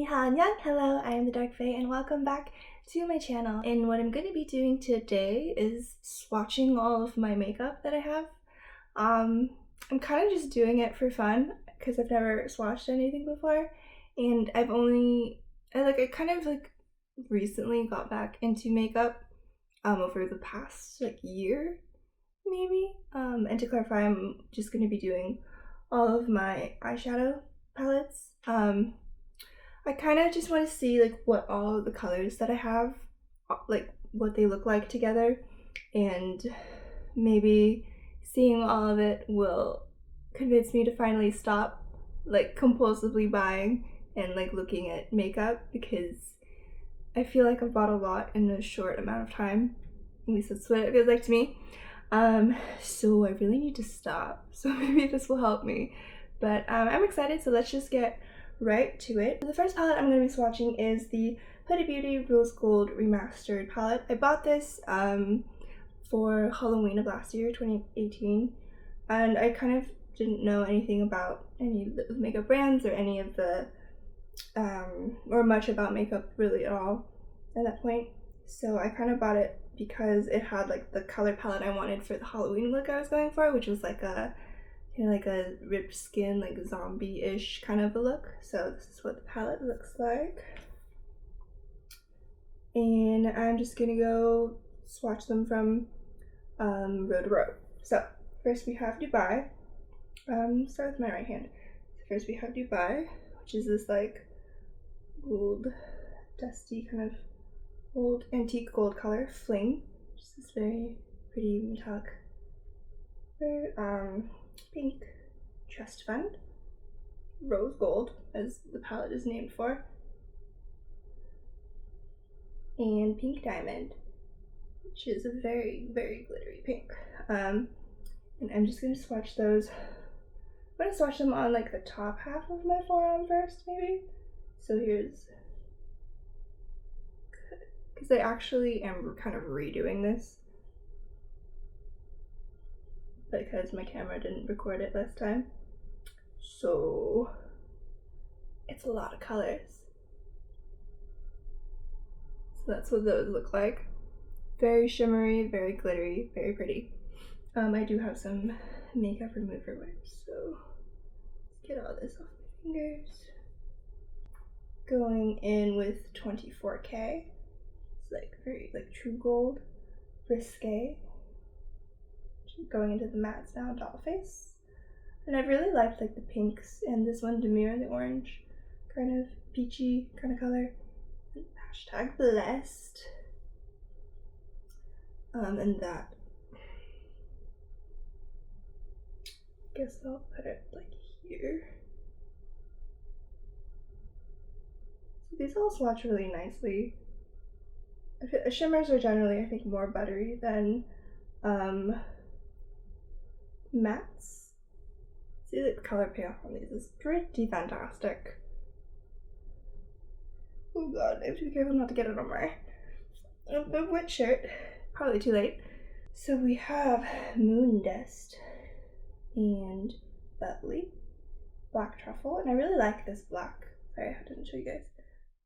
Hello, I am the Dark Fae and welcome back to my channel. And what I'm going to be doing today is swatching all of my makeup that I have. I'm kind of just doing it for fun because I've never swatched anything before, and I kind of recently got back into makeup over the past year maybe. And to clarify, I'm just going to be doing all of my eyeshadow palettes. I kind of just want to see what all of the colors that I have, what they look like together, and maybe seeing all of it will convince me to finally stop compulsively buying and looking at makeup, because I feel like I've bought a lot in a short amount of time. At least that's what it feels like to me. So I really need to stop. So maybe this will help me. But I'm excited, so let's just get right to it. The first palette I'm going to be swatching is the Huda Beauty Rose Gold Remastered palette. I bought this for Halloween of last year, 2018, and I kind of didn't know anything about any of the makeup brands or any of the or much about makeup really at all at that point. So I kind of bought it because it had the color palette I wanted for the Halloween look I was going for, which was a ripped skin, zombie-ish kind of a look. So this is what the palette looks like. And I'm just gonna go swatch them from row to row. So first we have Dubai. Start with my right hand. So first we have Dubai, which is this gold, dusty kind of old antique gold color. Fling, which is this very pretty metallic color. Pink Trust Fund, Rose Gold, as the palette is named for, and Pink Diamond, which is a very, very glittery pink. And I'm just going to swatch those. I'm going to swatch them on the top half of my forearm first, maybe. So here's, because I actually am kind of redoing this, because my camera didn't record it last time. So it's a lot of colors. So that's what those look like. Very shimmery, very glittery, very pretty. I do have some makeup remover wipes, so let's get all this off my fingers. Going in with 24K. It's very true gold, risque. Going into the mattes now, doll face. And I really liked the pinks and this one, Demure, the orange, kind of peachy kind of color. And hashtag blessed. And that, I guess I'll put it here. So these all swatch really nicely. Shimmers are generally, I think, more buttery than mattes. See, the color payoff on these is pretty fantastic. Oh god, I have to be careful not to get it on my wet shirt. Probably too late. So we have Moon Dust and Bubbly, Black Truffle, and I really like this black. Sorry, I didn't show you guys.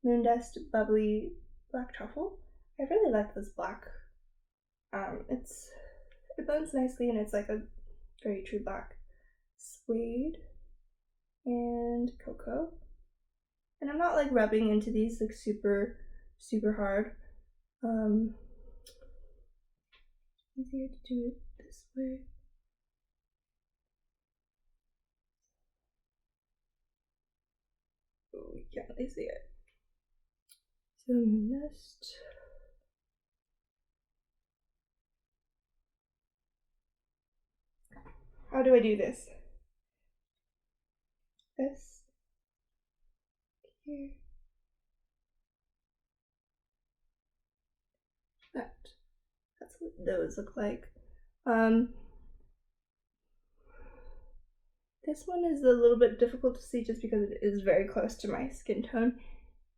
Moon Dust, Bubbly, Black Truffle. I really like this black. It blends nicely, and it's a very true black. Suede and Cocoa. And I'm not rubbing into these super hard. Easier to do it this way. Oh, we can't really see it. So Nest. How do I do this? This here. That's what those look like. This one is a little bit difficult to see just because it is very close to my skin tone,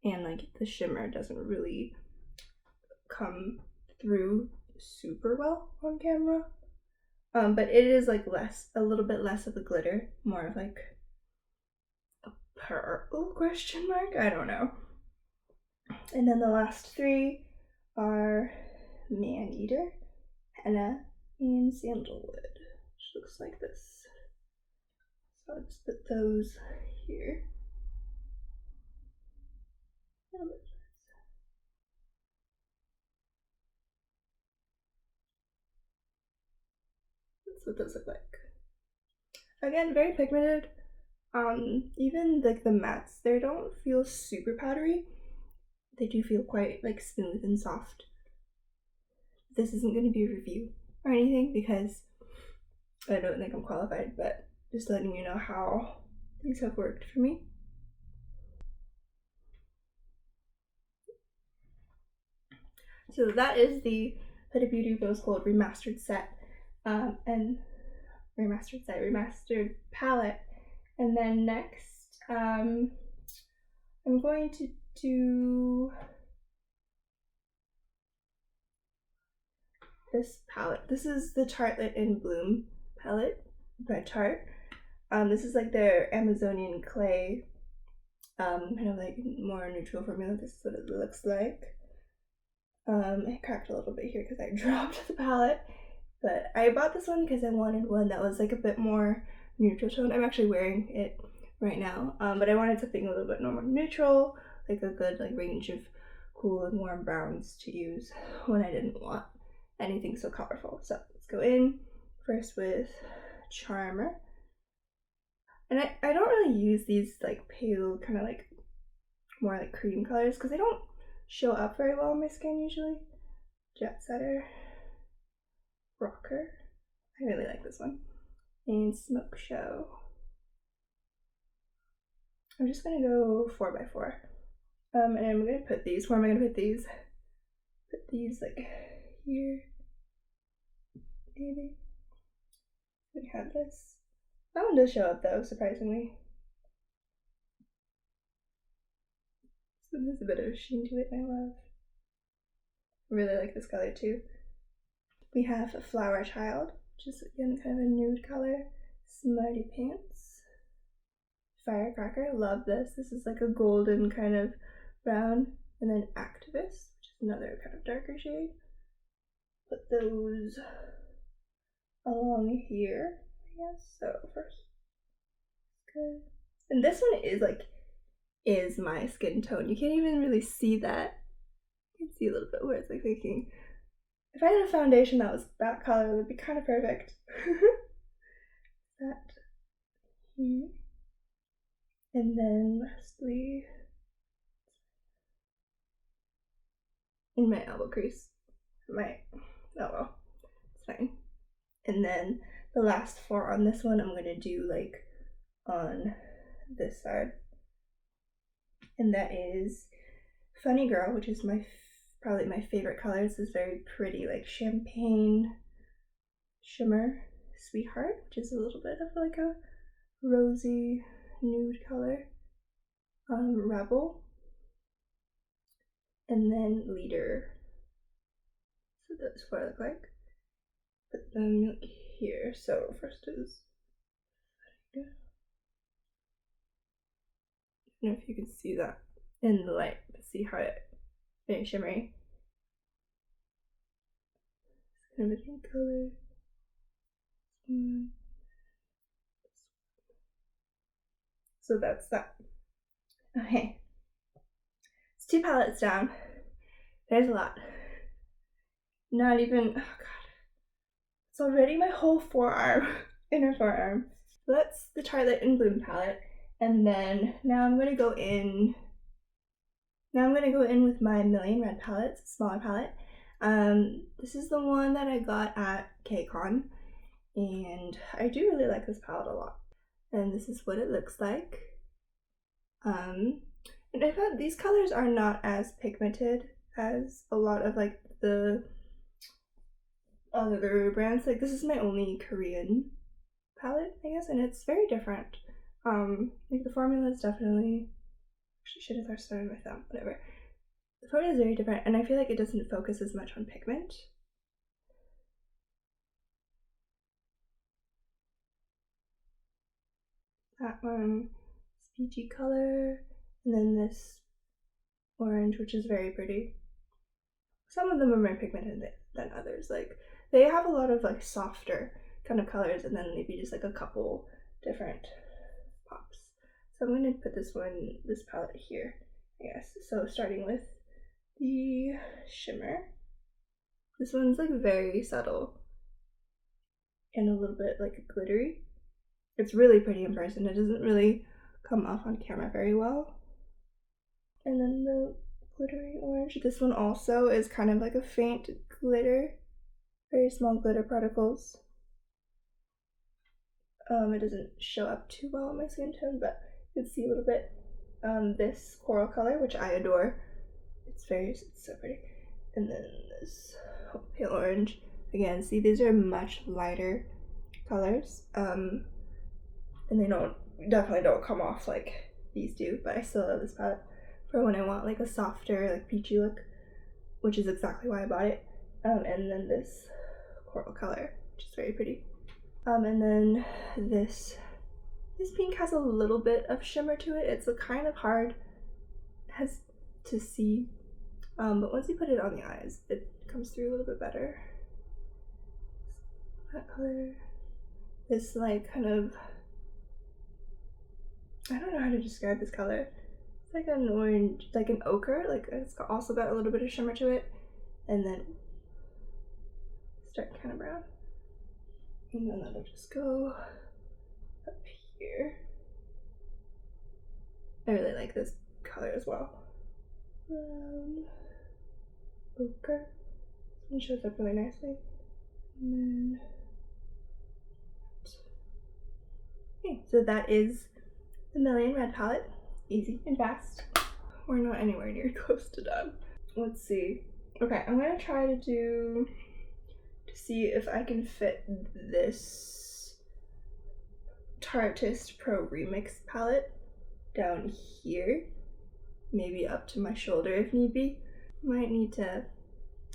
and the shimmer doesn't really come through super well on camera. But it is a little bit less of a glitter, more of a purple question mark? I don't know. And then the last three are Maneater, Henna, and Sandalwood, which looks like this. So I'll just put those here. That's what those look like. Again, very pigmented. Even like the mattes, they don't feel super powdery. They do feel quite like smooth and soft. This isn't going to be a review or anything because I don't think I'm qualified, but just letting you know how these have worked for me. So that is the Huda Beauty Rose Gold Remastered set, and Remastered palette. And then next, I'm going to do this palette. This is the Tartelette in Bloom palette by Tarte. This is like their Amazonian clay, kind of like more neutral formula. This is what it looks like. I cracked a little bit here because I dropped the palette, but I bought this one because I wanted one that was like a bit more neutral tone. I'm actually wearing it right now, but I wanted something a little bit more neutral, like a good like range of cool and warm browns to use when I didn't want anything so colorful. So let's go in first with Charmer. And I don't really use these like pale kind of like more like cream colors because they don't show up very well on my skin usually. Jet Setter, Rocker, I really like this one, and Smoke Show. I'm just gonna go 4x4, and I'm gonna put these. Where am I gonna put these? Put these like here, maybe. We have this. That one does show up though, surprisingly. This one has a bit of a sheen to it, and I love. I really like this color too. We have Flower Child, which is again kind of a nude color. Smarty Pants. Firecracker, love this. This is like a golden kind of brown. And then Activist, which is another kind of darker shade. Put those along here, I guess. So first, good. And this one is my skin tone. You can't even really see that. You can see a little bit where it's like thinking, if I had a foundation that was that color, it would be kind of perfect. That here. And then lastly, in my elbow crease. Oh well, it's fine. And then the last four on this one, I'm gonna do like on this side. And that is Funny Girl, which is probably my favorite color. This is very pretty, like champagne shimmer. Sweetheart, which is a little bit of like a rosy nude color. Rebel. And then Leader. So that's what I look like. Put them here. So first is, I don't know if you can see that in the light. See how it's very shimmery. It's kind of a pink color. So that's that. Okay. It's 2 palettes down. There's a lot. Not even, oh god. It's already my whole forearm, inner forearm. So that's the Tartelette in Bloom palette. And then now I'm gonna go in with my Million Red palette. It's a smaller palette. This is the one that I got at KCON, and I do really like this palette a lot. And this is what it looks like. And I found these colors are not as pigmented as a lot of like the other brands. Like this is my only Korean palette, I guess, and it's very different. Like the formula is definitely, actually should have started with them, whatever. The formula is very different, and I feel like it doesn't focus as much on pigment. That one is peachy color, and then this orange, which is very pretty. Some of them are more pigmented than others. Like, they have a lot of like softer kind of colors, and then maybe just like a couple different pops. So I'm going to put this palette here, I guess. So starting with the shimmer. This one's like very subtle and a little bit like glittery. It's really pretty in person. It doesn't really come off on camera very well. And then the glittery orange. This one also is kind of like a faint glitter, very small glitter particles. It doesn't show up too well on my skin tone, but you can see a little bit. This coral color, which I adore. It's so pretty. And then this pale orange. Again, see, these are much lighter colors. And they definitely don't come off like these do, but I still love this palette for when I want like a softer, like peachy look, which is exactly why I bought it. And then this coral color, which is very pretty. And then this pink has a little bit of shimmer to it. It's a kind of hard to see, but once you put it on the eyes, it comes through a little bit better. That color, this like kind of, I don't know how to describe this color. It's like an orange, like an ochre, like it's also got a little bit of shimmer to it, and then start kind of brown. And then that'll just go up here. I really like this color as well. Ochre. This one shows up really nicely. And then, okay, so that is the Million Red palette. Easy and fast. We're not anywhere near close to done. Let's see. Okay, I'm gonna try to see if I can fit this Tarteist Pro Remix palette down here, maybe up to my shoulder if need be. Might need to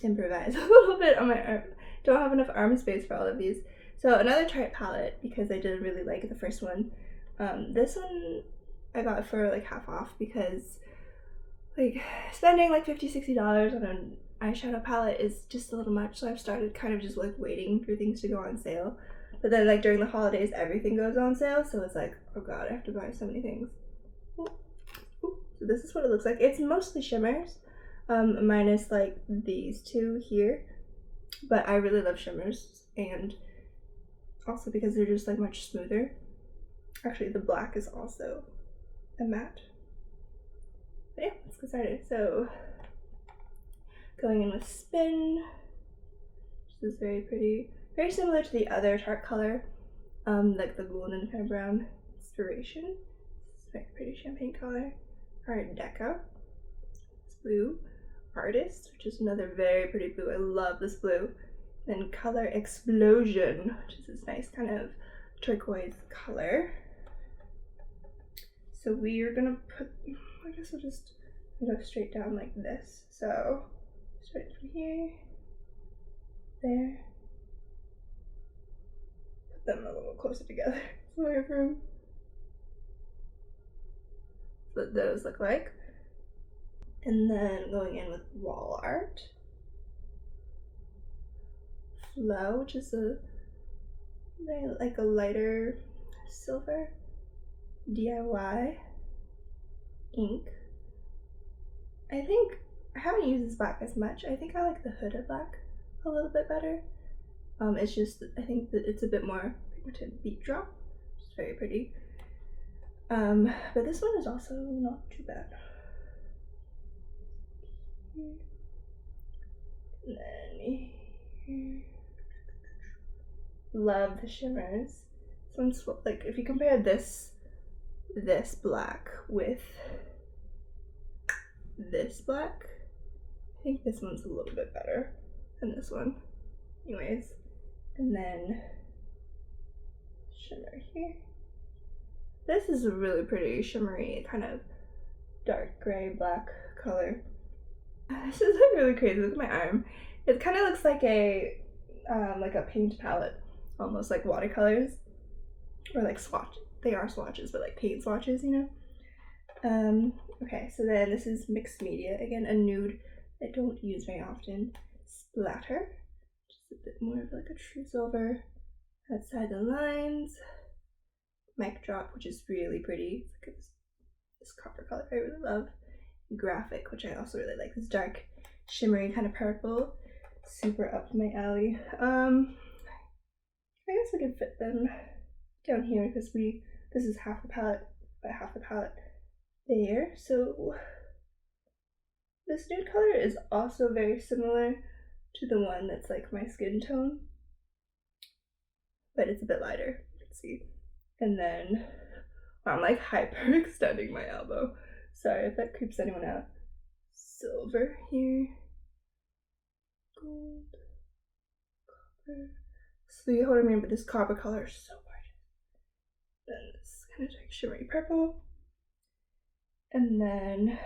improvise a little bit on my arm. Don't have enough arm space for all of these. So another Tarte palette, because I did really like the first one. This one I got for like half off, because like spending like $50-$60 on an eyeshadow palette is just a little much, so I've started kind of just like waiting for things to go on sale. But then like during the holidays everything goes on sale, so it's like, oh god, I have to buy so many things. Ooh. So this is what it looks like. It's mostly shimmers, minus like these two here, but I really love shimmers, and also because they're just like much smoother. Actually, the black is also a matte. But yeah, let's get started. So going in with Spin. This is very pretty. Very similar to the other Tarte color, like the golden kind of brown Inspiration. This is very pretty champagne color. Art Deco. This blue. Artist, which is another very pretty blue. I love this blue. Then Color Explosion, which is this nice kind of turquoise color. So we are gonna put, I guess we'll just go straight down like this. So start from here, there. Put them a little closer together so I have room. That's what those look like. And then going in with Wall Art. Flow, which is like a lighter silver. DIY. Ink. I think I haven't used this black as much. I think I like the Huda black a little bit better. It's just, I think that it's a bit more pigmented beat drop, which is very pretty. But this one is also not too bad. And then here. Love the shimmers. This one's like, if you compare this black with this black, I think this one's a little bit better than this one. Anyways, and then shimmer here. This is a really pretty shimmery kind of dark gray black color. This is like really crazy. Look at my arm. It kind of looks like a paint palette, almost like watercolors, or like swatch. They are swatches, but like paint swatches, you know. Okay, so then this is mixed media, again a nude I don't use very often. Splatter, just a bit more of like a true silver outside the lines. Mic Drop, which is really pretty. It's like this copper color I really love. Graphic, which I also really like, this dark shimmery kind of purple, super up my alley. I guess I could fit them down here because this is half the palette by half the palette there. So this nude color is also very similar to the one that's like my skin tone, but it's a bit lighter, you can see. And then I'm like hyper extending my elbow. Sorry if that creeps anyone out. Silver here. Gold. Copper. So you hold to remember this copper color is so gorgeous. Then this kind of like shimmery purple. And then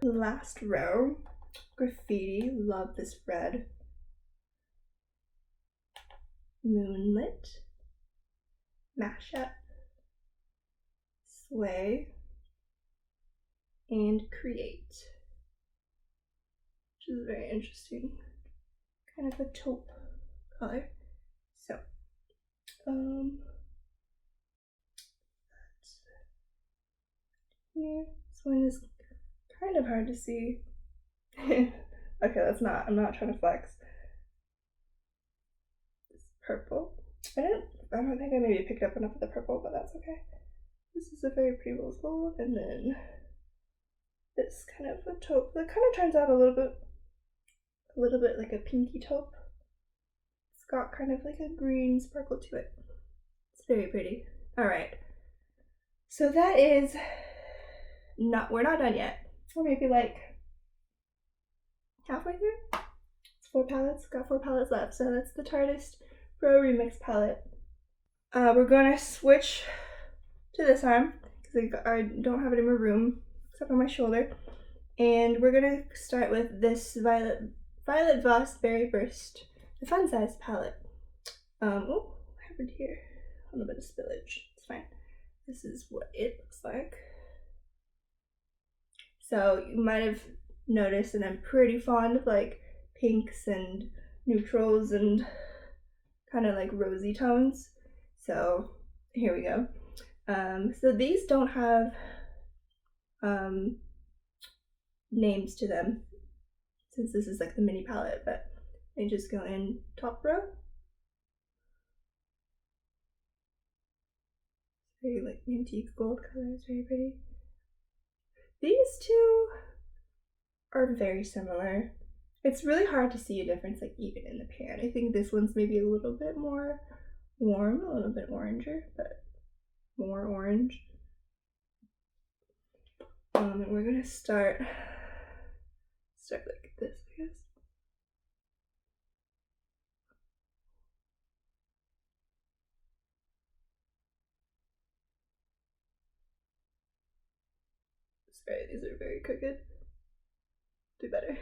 the last row, Graffiti. Love this red. Moonlit. Mashup. Sway. And Create, which is very interesting, kind of a taupe color. So, that's here. This one is kind of hard to see. Okay, I'm not trying to flex. This purple. I don't think I maybe picked up enough of the purple, but that's okay. This is a very pretty rose gold, and then this kind of a taupe that kind of turns out a little bit like a pinky taupe. It's got kind of like a green sparkle to it. It's very pretty. All right, so that is we're not done yet. We're maybe like halfway through. It's 4 palettes, got 4 palettes left. So that's the Tarteist Pro Remix palette. We're gonna switch to this arm because I don't have any more room except on my shoulder, and we're gonna start with this Violet Voss Berry Burst, the fun size palette. Oh, what happened here? A little bit of spillage. It's fine. This is what it looks like. So you might have noticed that I'm pretty fond of like pinks and neutrals and kind of like rosy tones. So here we go. So these don't have names to them since this is like the mini palette, but they just go in top row. Very like antique gold colors, very pretty. These two are very similar. It's really hard to see a difference like even in the pan. I think this one's maybe a little bit more warm, a little bit oranger, but more orange. And we're gonna start like this, I guess. Sorry, these are very crooked. Do better.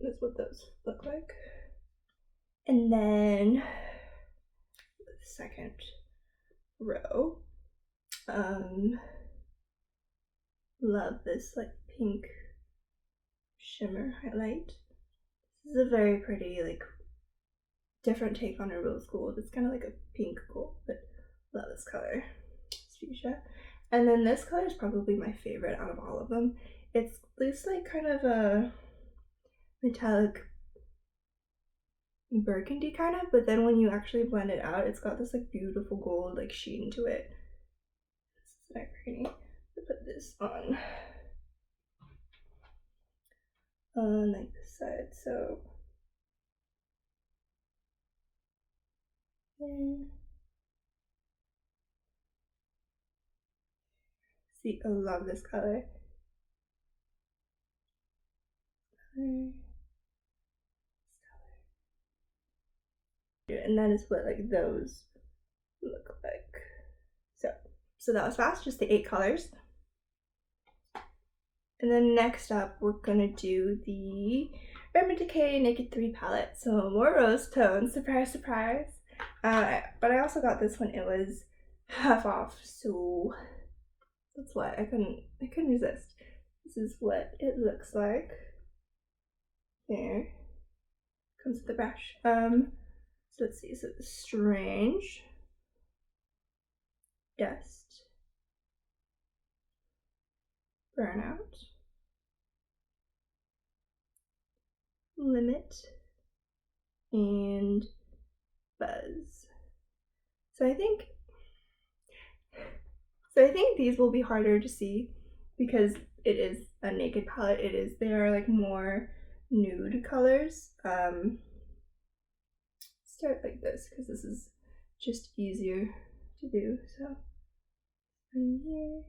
That's what those look like. And then the second row, love this like pink shimmer highlight. This is a very pretty like different take on a rose gold. It's kind of like a pink gold, but love this color. It's fuchsia. And then this color is probably my favorite out of all of them. It's this like kind of a metallic burgundy kind of, but then when you actually blend it out, it's got this like beautiful gold like sheen to it. This is very pretty. Put this on like this side, so see, I love this color. And that is what like those look like. So that was fast, just the 8 colors. And then next up we're gonna do the Decay Naked 3 palette, so more rose tones, surprise, surprise. But I also got this one, it was half off, so that's why I couldn't resist. This is what it looks like. There. Comes with the brush. So let's see, so Strange, Dust, Burnout, Limit, and Buzz. So I think these will be harder to see because it is a naked palette. They are like more nude colors. Start like this because this is just easier to do. So right here.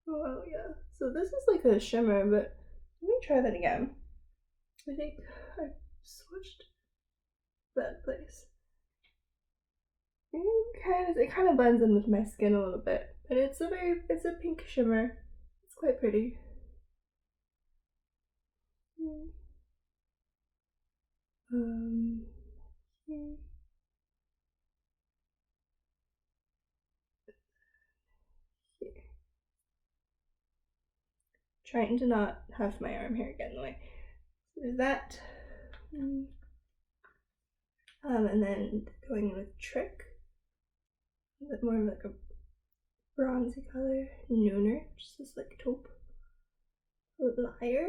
Oh yeah. So this is like a shimmer, but let me try that again. I think I swatched that place. It kind of blends in with my skin a little bit, but it's a pink shimmer. It's quite pretty. Here. Trying to not have my arm hair get in the way. So there's that. And then going in with Trick. A bit more of like a bronzy color. Nooner, just this like taupe. Liar.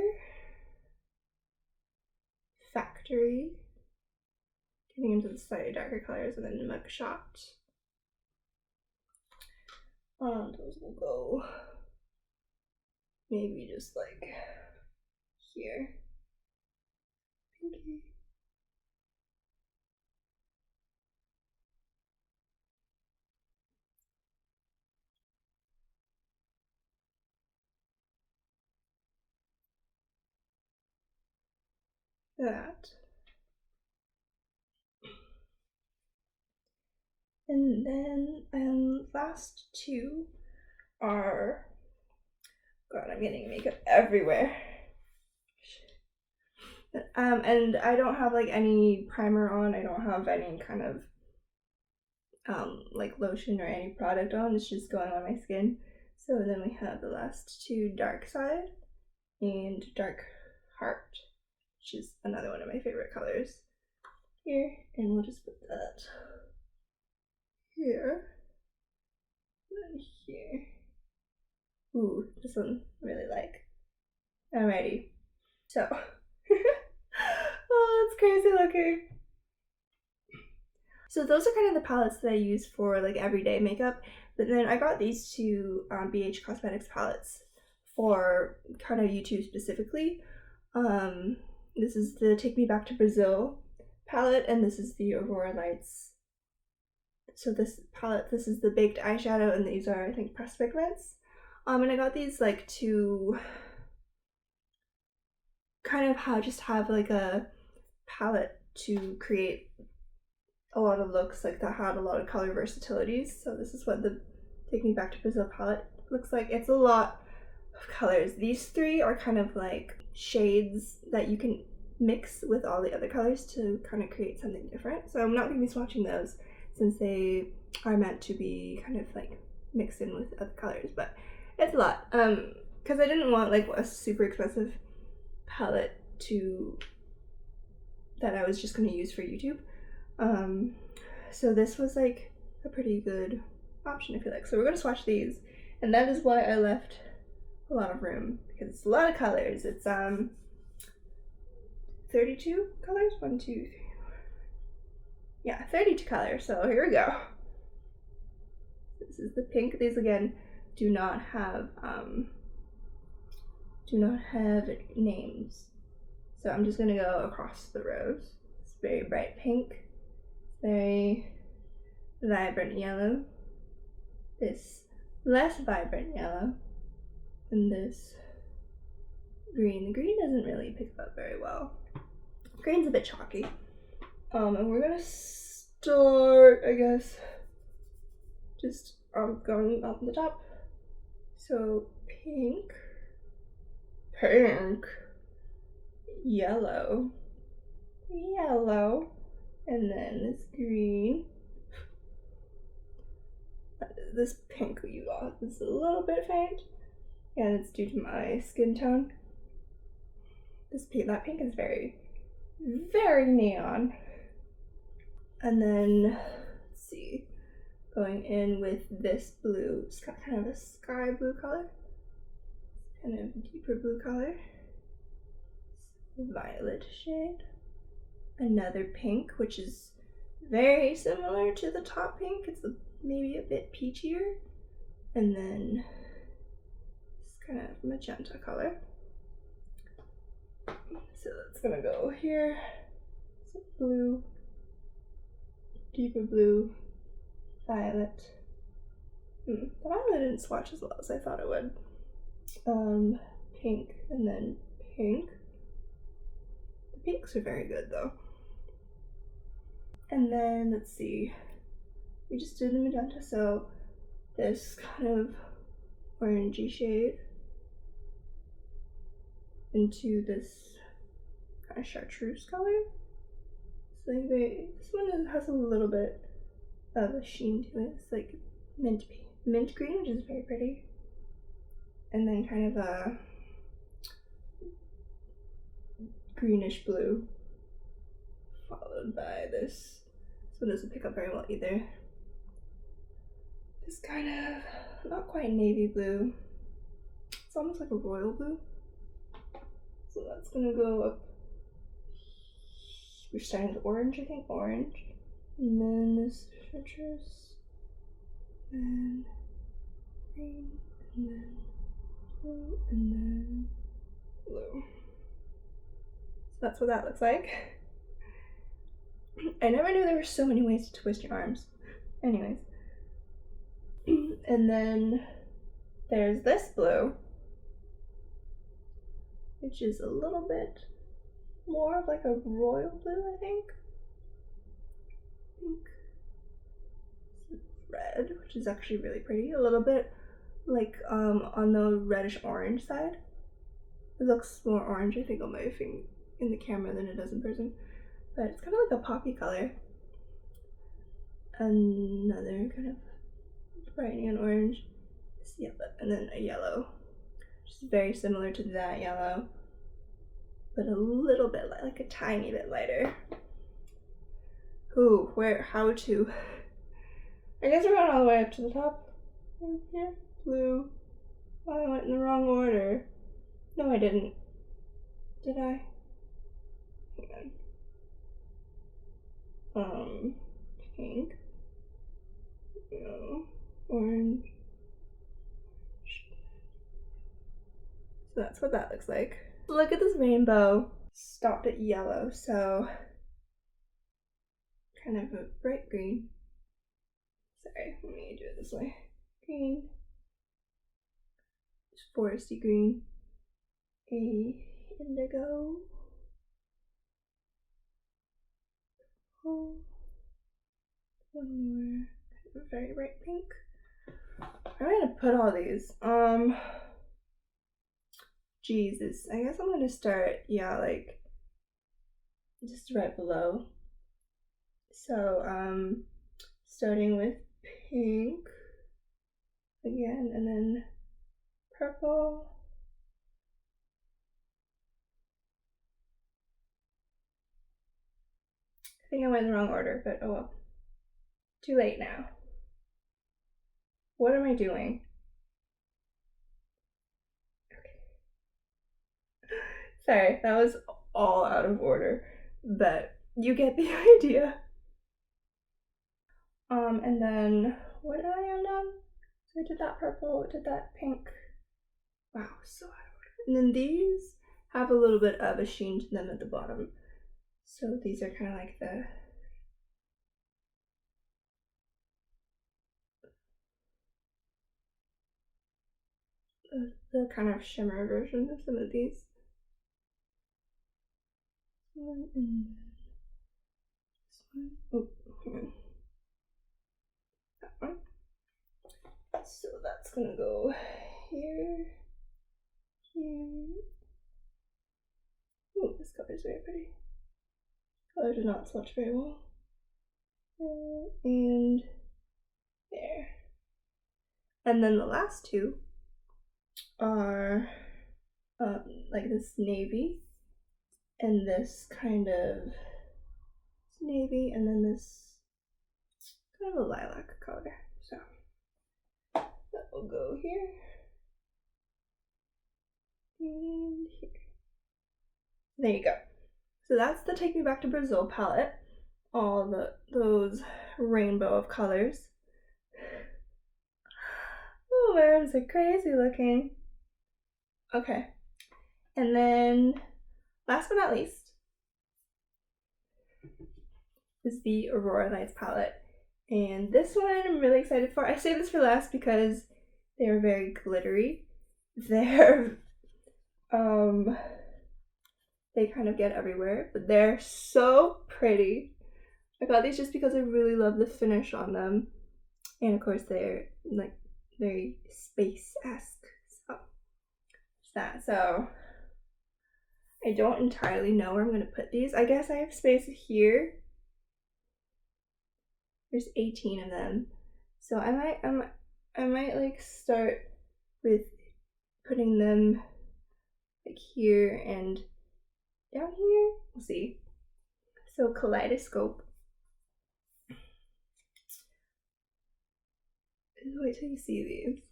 Factory. Getting into the slightly darker colors, and then Mugshot. Those will go maybe just like here. Pinky. That. And then last two are, God, I'm getting makeup everywhere. And I don't have like any primer on. I don't have any kind of like lotion or any product on. It's just going on my skin. So then we have the last two, Dark Side and Dark Heart, which is another one of my favorite colors here. And we'll just put that here and here. Ooh, this one I really like. Alrighty, so oh, it's crazy looking. So those are kind of the palettes that I use for like everyday makeup. But then I got these two BH Cosmetics palettes for kind of YouTube specifically. This is the Take Me Back to Brazil palette, and this is the Aurora Lights. So this palette, this is the baked eyeshadow, and these are, I think, pressed pigments. And I got these like to kind of have like a palette to create a lot of looks like that had a lot of color versatilities. So this is what the Take Me Back to Brazil palette looks like. It's a lot of colors. These three are kind of like shades that you can mix with all the other colors to kind of create something different. So I'm not going to be swatching those since they are meant to be kind of like mixed in with other colors, but it's a lot. Because I didn't want like a super expensive palette that I was just going to use for YouTube. So this was like a pretty good option, I feel like. So we're going to swatch these, and that is why I left a lot of room, because it's a lot of colors. It's 32 colors? 1, 2, 3, 4. Yeah, 32 colors. So here we go. This is the pink. These again do not have names. So I'm just gonna go across the rows. It's very bright pink, very vibrant yellow, this less vibrant yellow, and this green. The green doesn't really pick up very well. Green's a bit chalky. And we're gonna start, I guess, just going up the top. So pink, yellow, and then this green. This pink you got is a little bit faint, and it's due to my skin tone. That pink is very, very neon. And then, let's see, going in with this blue. It's got kind of a sky blue color, kind of deeper blue color. Violet shade. Another pink, which is very similar to the top pink. It's maybe a bit peachier. And then this kind of magenta color. So that's gonna go here. So blue, deeper blue, violet. The violet didn't swatch as well as I thought it would. Pink, and then pink. The pinks are very good though. And then let's see, we just did the magenta, so this kind of orangey shade into this kind of chartreuse color. So like this one has a little bit of a sheen to it. It's like mint green, which is very pretty. And then kind of a greenish blue, followed by this one doesn't pick up very well either. This kind of not quite navy blue. It's almost like a royal blue. So that's gonna go up. We're starting with orange, I think. Orange. And then this chartreuse. And green. And then blue. And then blue. So that's what that looks like. I never knew there were so many ways to twist your arms. Anyways. And then there's this blue, which is a little bit more of like a royal blue, I think. Red, which is actually really pretty. A little bit like on the reddish orange side. It looks more orange, I think, on my finger in the camera than it does in person. But it's kind of like a poppy color. Another kind of bright neon orange. This yellow, and then a yellow, which is very similar to that yellow, but a little bit like a tiny bit lighter. Ooh, how to? I guess we're going all the way up to the top. Here, blue. Oh, I went in the wrong order. No, I didn't. Did I? Hang on. Pink. No. Orange. So that's what that looks like. Look at this rainbow. Stopped at yellow, so kind of a bright green. Sorry, let me do it this way. Green. Just foresty green. A indigo. Oh. One more. Kind of very bright pink. I'm gonna put all these. Jesus. I guess I'm gonna start, like just right below. So, starting with pink again, and then purple. I think I went in the wrong order, but oh well. Too late now. What am I doing? Okay. Sorry, that was all out of order, but you get the idea. And then what did I end on? So I did that purple, did that pink. Wow, so out of order. And then these have a little bit of a sheen to them at the bottom. So these are kind of like the kind of shimmer version of some of these. One and then this one. Oh, hang on. That one. So that's gonna go here, here. Ooh, this color is very pretty. Color did not swatch very well. And there. And then the last two are like this navy and this kind of navy, and then this kind of a lilac color. So that will go here and here. There you go. So that's the Take Me Back to Brazil palette. All those rainbow of colors. Oh, my arms are crazy looking. Okay, and then last but not least is the Aurora Nights palette. And this one I'm really excited for. I saved this for last because they're very glittery. They're they kind of get everywhere, but they're so pretty. I got these just because I really love the finish on them. And of course they're like very space-esque. So there's that. So I don't entirely know where I'm gonna put these. I guess I have space here. There's 18 of them. So I might like start with putting them like here and down here. We'll see. So kaleidoscope. Wait till you see these.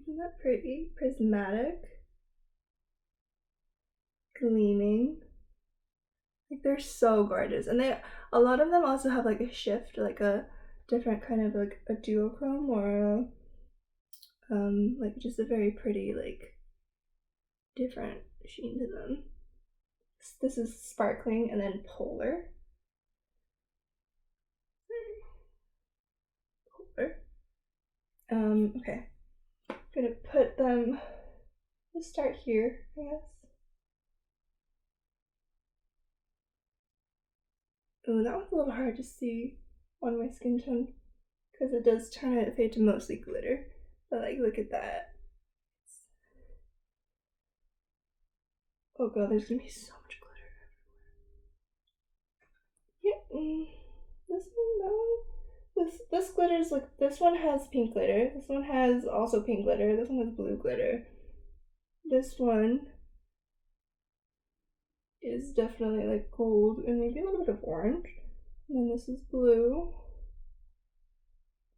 Isn't that pretty? Prismatic. Gleaming. Like they're so gorgeous. And a lot of them also have like a shift, like a different kind of like a duochrome or like just a very pretty like different sheen to them. This is sparkling and then polar. Okay. I'm gonna put them, let's start here, I guess. Oh, that one's a little hard to see on my skin tone because it does turn it fade to mostly glitter. But like, look at that. Oh god, there's gonna be so much glitter everywhere. Yeah, this one, that one. This glitter's like, this one has pink glitter, this one has also pink glitter, this one has blue glitter. This one is definitely like gold and maybe a little bit of orange. And then this is blue.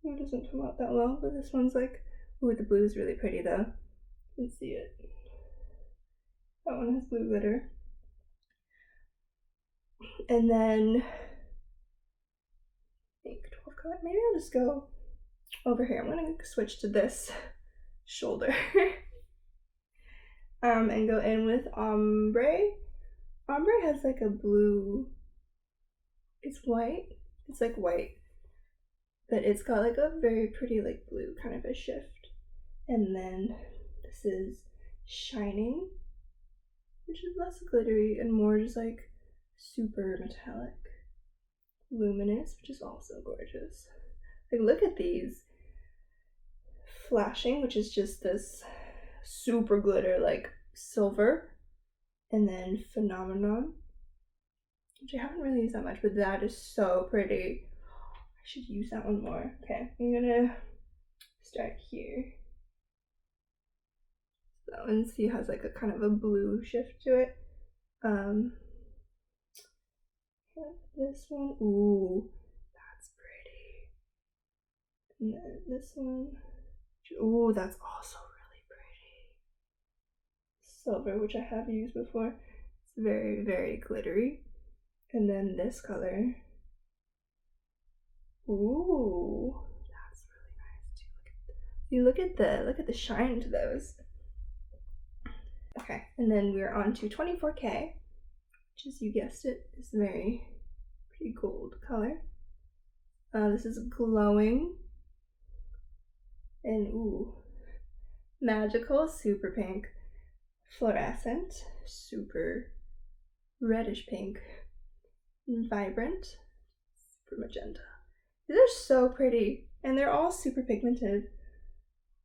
Blue doesn't come out that well, but this one's like, ooh, the blue is really pretty though. You can see it. That one has blue glitter. And then I think 12 color. Maybe I'll just go over here. I'm gonna switch to this shoulder. And go in with ombre. Ombre has like a blue, it's white. It's like white, but it's got like a very pretty like blue kind of a shift. And then this is shining, which is less glittery and more just like super metallic. Luminous, which is also gorgeous. Like, look at these. Flashing, which is just this super glitter like silver. And then Phenomenon, which I haven't really used that much, but that is so pretty. I should use that one more. Okay, I'm gonna start here. That one, see, has like a kind of a blue shift to it. This one, ooh, that's pretty. And then this one, ooh, that's also really pretty. Silver, which I have used before. It's very, very glittery. And then this color, ooh, that's really nice too. You look at the shine to those. Okay, and then we're on to 24K, which is, you guessed it, is very pretty gold color. This is glowing and ooh, magical, super pink, fluorescent, super reddish pink, and vibrant, super magenta. These are so pretty, and they're all super pigmented.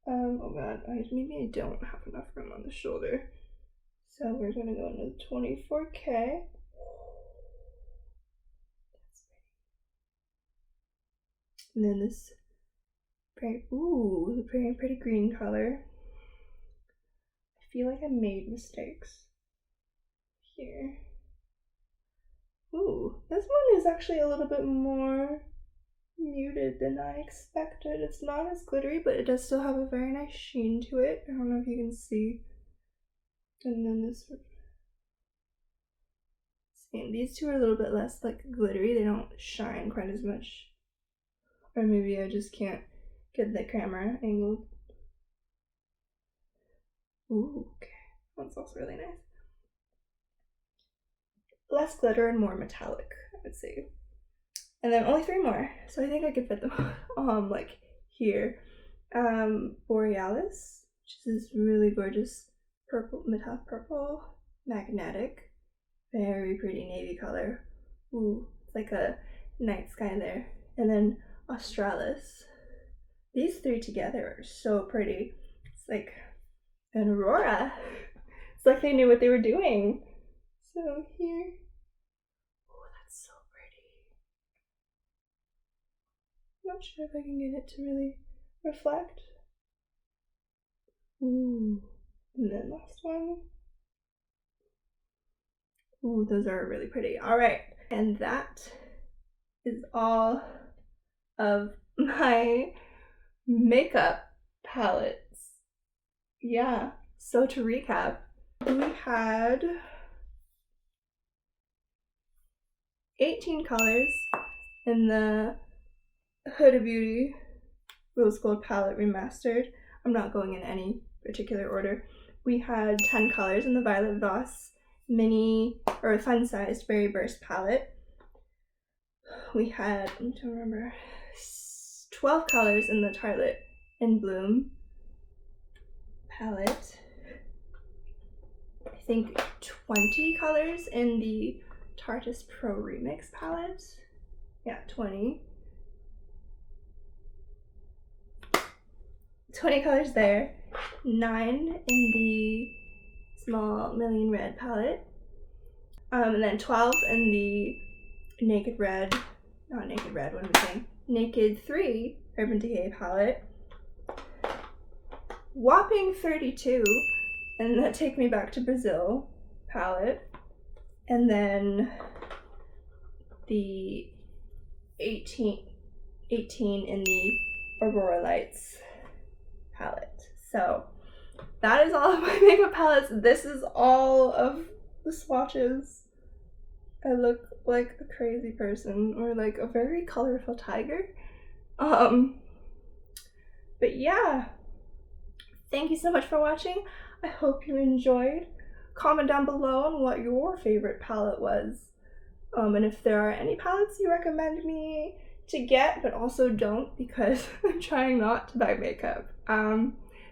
Oh god, maybe I don't have enough room on the shoulder. So we're gonna go into 24K. And then this very, very pretty green color. I feel like I made mistakes here. Ooh, this one is actually a little bit more muted than I expected. It's not as glittery, but it does still have a very nice sheen to it. I don't know if you can see. And then this one. See, these two are a little bit less like glittery. They don't shine quite as much. Or maybe I just can't get the camera angled. Ooh, okay. That's also really nice. Less glitter and more metallic, I would say. And then only 3 more, so I think I could fit them like here. Borealis, which is this really gorgeous purple, metallic purple, magnetic, very pretty navy color. Ooh, it's like a night sky there. And then Australis. These 3 together are so pretty. It's like an Aurora. It's like they knew what they were doing. So here. Oh, that's so pretty. I'm not sure if I can get it to really reflect. Ooh. And then last one. Ooh, those are really pretty. All right. And that is all of my makeup palettes. Yeah, so to recap, we had 18 colors in the Huda Beauty Rose Gold Palette Remastered. I'm not going in any particular order. We had 10 colors in the Violet Voss mini or fun-sized Berry Burst palette. We had, I'm trying to remember, 12 colors in the Tartelette in Bloom palette. I think 20 colors in the Tarteist Pro Remix palette. Yeah, 20. 20 colors there. 9 in the Small Million Red palette. And then 12 in the Naked Red, not Naked Red, what am I saying? Naked 3 Urban Decay palette. Whopping 32 in the Take Me Back to Brazil palette. And then the 18 in the Aurora Lights palette. So that is all of my makeup palettes. This is all of the swatches. I look like a crazy person or like a very colorful tiger. But yeah, thank you so much for watching. I hope you enjoyed. Comment down below on what your favorite palette was. And if there are any palettes you recommend me to get, but also don't because I'm trying not to buy makeup.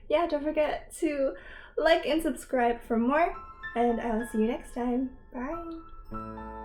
Yeah, don't forget to like and subscribe for more, and I'll see you next time. Bye!